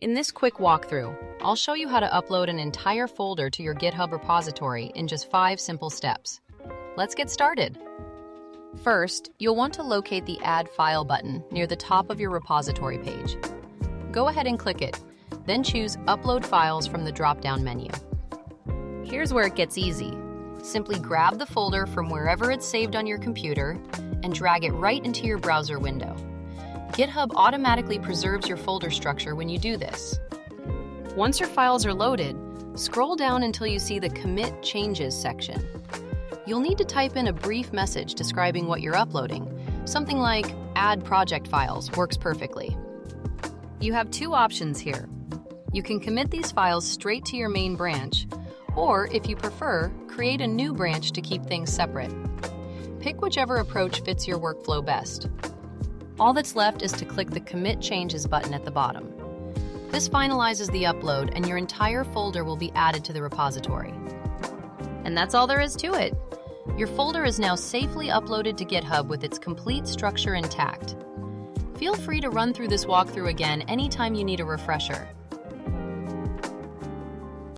In this quick walkthrough, I'll show you how to upload an entire folder to your GitHub repository in just 5 simple steps. Let's get started. First, you'll want to locate the Add File button near the top of your repository page. Go ahead and click it, then choose Upload Files from the drop-down menu. Here's where it gets easy. Simply grab the folder from wherever it's saved on your computer and drag it right into your browser window. GitHub automatically preserves your folder structure when you do this. Once your files are loaded, scroll down until you see the Commit Changes section. You'll need to type in a brief message describing what you're uploading. Something like Add Project Files works perfectly. You have 2 options here. You can commit these files straight to your main branch, or if you prefer, create a new branch to keep things separate. Pick whichever approach fits your workflow best. All that's left is to click the Commit Changes button at the bottom. This finalizes the upload and your entire folder will be added to the repository. And that's all there is to it. Your folder is now safely uploaded to GitHub with its complete structure intact. Feel free to run through this walkthrough again anytime you need a refresher.